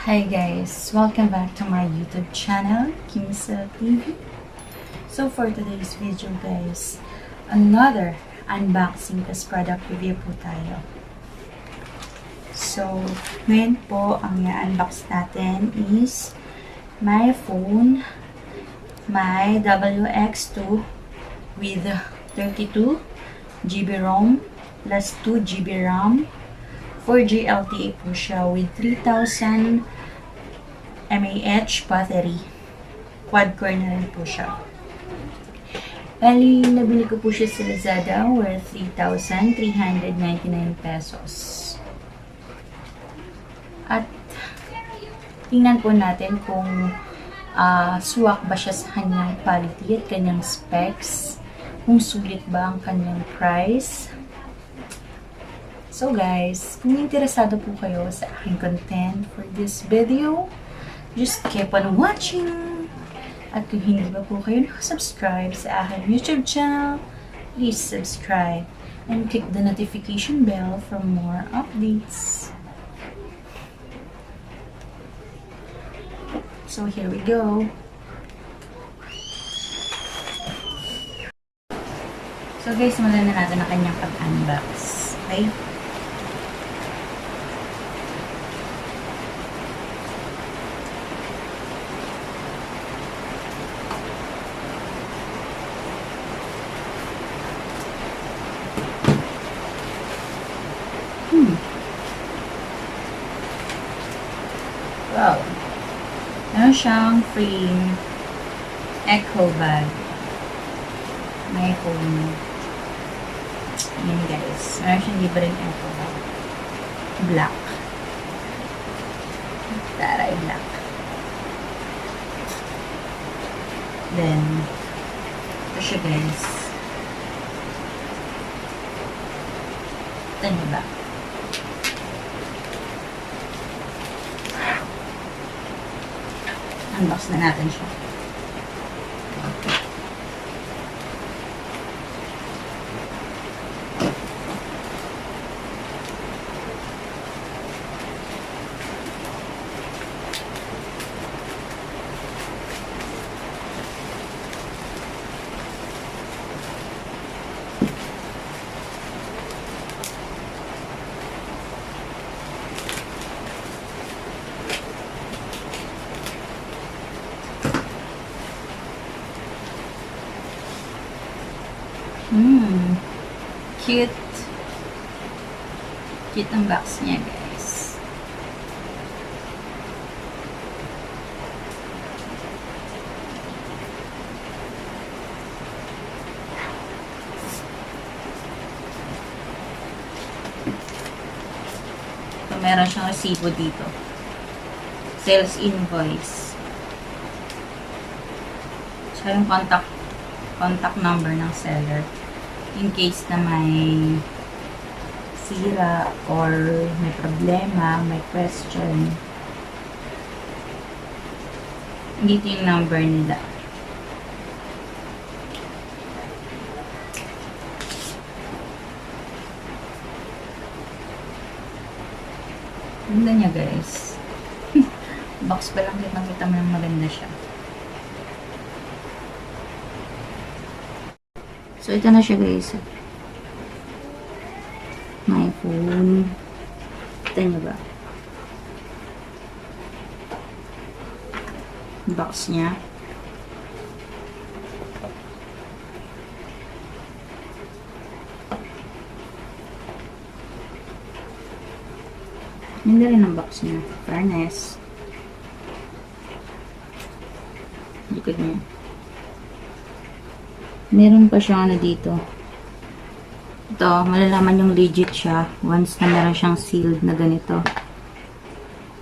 Hi guys, welcome back to my YouTube channel, Kimsa TV. So for today's video guys, another unboxing plus product review po tayo. So, ngayon po, ang i-unbox natin is my phone, my MyWX2 with 32 GB ROM plus 2 GB RAM. 4G LTE po siya with 3,000 mAh battery. Quad-core na rin po siya. Bali, nabili ko po siya sa Lazada worth 3,399 pesos. At tingnan po natin kung swak ba siya sa kanyang quality at kanyang specs. Kung sulit ba ang kanyang price. So guys, kung interesado po kayo sa aking content for this video, just keep on watching. At kung hindi ba po kayo nakasubscribe sa aking YouTube channel, please subscribe and click the notification bell for more updates. So here we go. So guys, simulan na natin ang kanyang pag-unbox. Okay? Wow. Meron siyang free echo bag. May phone. Yan guys. Meron siyang libreng echo bag. Black. Taray black. Then, ito siya guys. Ito niyo ba? Unbox na natin siya. Cute. Cute ang box niya, guys. So, meron siyang resibo dito. Sales invoice. Siya yung contact number ng seller. In case na may sira or may problema, may question. Dito yung number nila. Ganda niya guys. Box pa lang kita mo ng maganda siya. So, ito na siya guys. My phone. Ito nyo ba? Box niya. Hindi rin ang box niya. Fairness. Likod niya. Meron pa siyang ano dito. Ito, malalaman yung legit siya once na meron siyang sealed na ganito.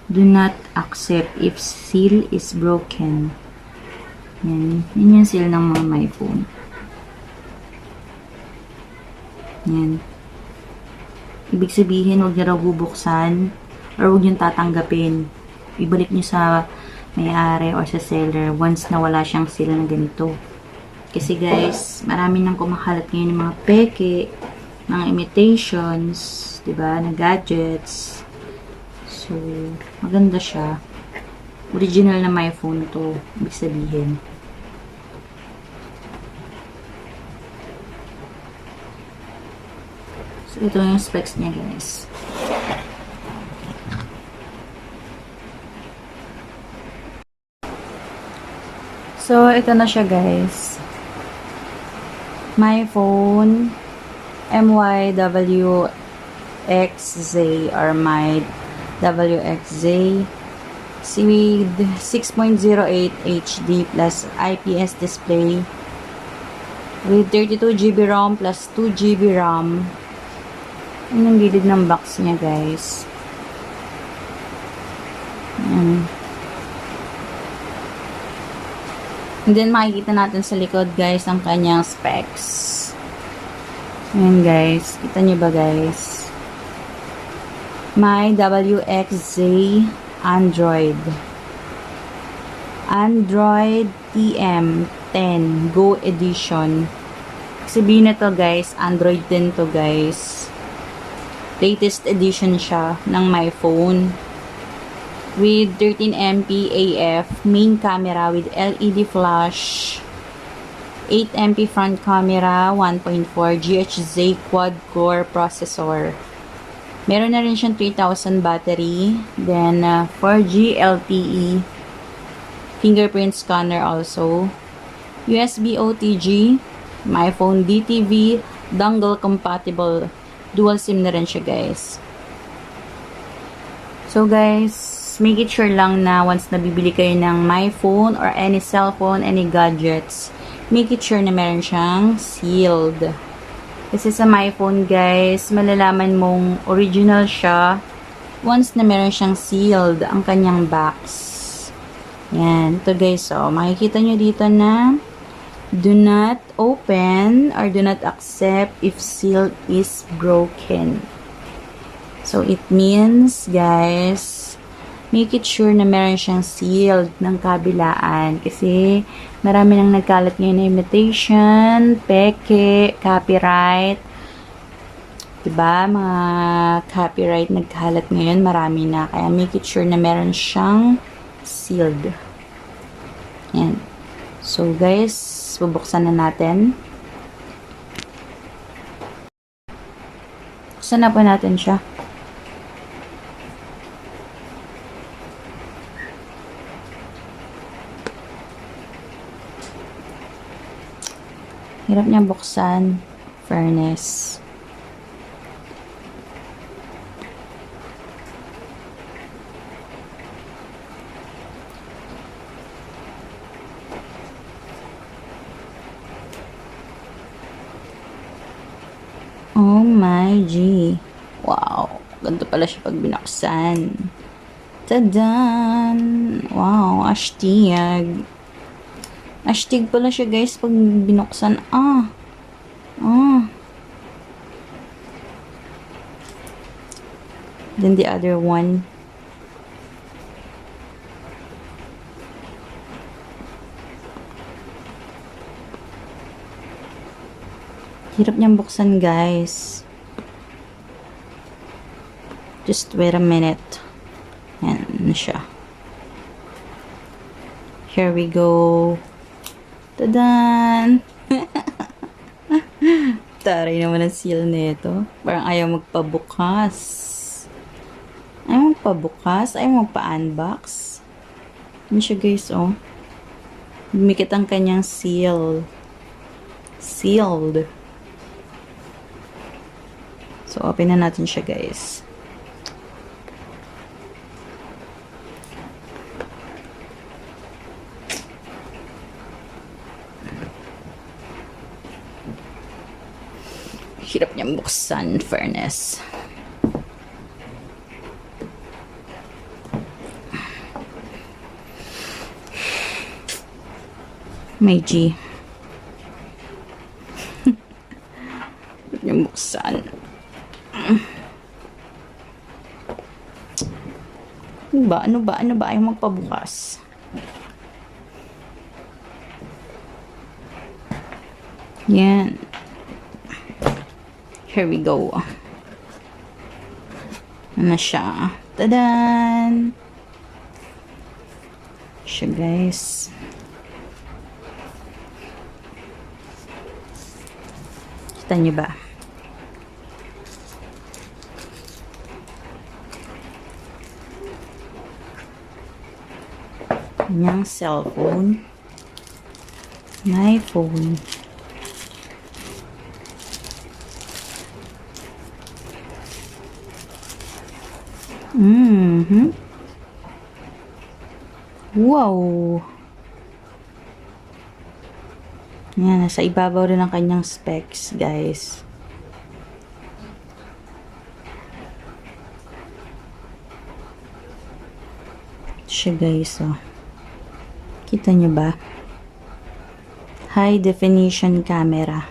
Do not accept if seal is broken. Yan. Yan yung seal ng mga my phone. Yan. Ibig sabihin, huwag niyo raw bubuksan or huwag niyo tatanggapin. Ibalik niyo sa may-ari or sa seller once na wala siyang seal na ganito. Kasi guys, marami nang kumakalat ngayon ng mga peke, mga imitations, diba, na gadgets. So, maganda siya. Original na my phone to, ibig sabihin. So, ito yung specs niya, guys. So, ito na siya, guys. My phone, MyWX2 or MyWX2 with 6.08 HD plus IPS display with 32GB ROM plus 2GB RAM. Yun ang gilid ng box niya, guys. Ayan. And then, makikita natin sa likod, guys, ang kanyang specs. Ayan, guys. Kita nyo ba, guys? MyWX2 Android. Android TM10 Go Edition. Sabihin na to, guys. Android 10 to, guys. Latest edition siya ng my phone. With 13MP AF main camera with LED flash, 8MP front camera, 1.4 GHz quad-core processor. Meron na rin siyang 3000 battery, then 4G LTE fingerprint scanner also, USB OTG, my phone DTV, dongle compatible, dual SIM na rin siya, guys. So, guys, make it sure lang na once nabibili kayo ng my phone or any cellphone, any gadgets, make it sure na meron siyang sealed. Kasi sa my phone, guys, malalaman mong original siya once na meron siyang sealed ang kanyang box. Yan. Ito, guys, so, makikita nyo dito na do not open or do not accept if seal is broken. So, it means, guys, make it sure na meron siyang sealed ng kabilaan. Kasi, marami nang nagkalat ngayon na imitation, peke, copyright. Diba? Mga copyright nagkalat ngayon, marami na. Kaya, make it sure na meron siyang sealed. Yan. So, guys, bubuksan na natin. Buksan na po natin siya. Hirap niya buksan. Fairness. Oh my G. Wow. Ganito pala siya pag binuksan. Tadan! Wow, astig. Astig pala siya, guys, pag binuksan. Then the other one. Hirap niyang buksan, guys. Just wait a minute. Yan na siya. Here we go. Tadan! Taray naman ang seal nito. Parang ayaw magpabukas. Ayaw magpabukas. Ayaw magpa-unbox. Ano siya, guys, oh. Dumikit ang kanyang seal. Sealed. So, open na natin siya, guys. Hirap niyang buksan, fairness. May G. Hirap niyang buksan. Ano ba? Ayaw magpabukas. Yan. Here we go. Ano siya? Tadan! siya, guys. Kita nyo ba? Kanyang cellphone. My phone. Wow! Yan, nasa ibabaw rin ang kanyang specs, guys. Siya, guys, oh. Kita nyo ba? High definition camera.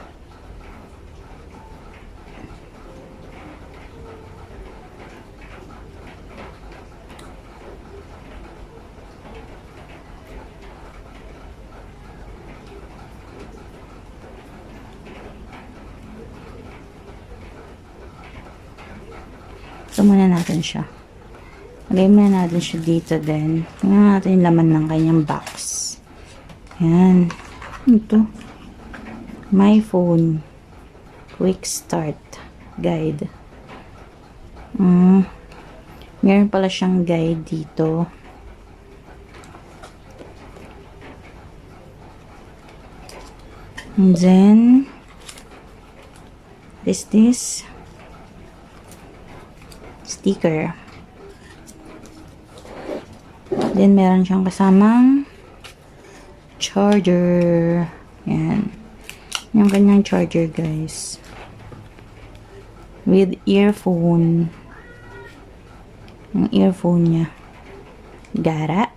Ito muna natin siya. Lagay muna natin siya dito din. Tingnan natin yung laman ng kanyang box. Yan. Ito. My phone. Quick start guide. Meron pala siyang guide dito. And then, this sticker. Then, meron siyang kasamang charger. Yan. Yung kanyang charger, guys. With earphone. Yung earphone niya. Gara.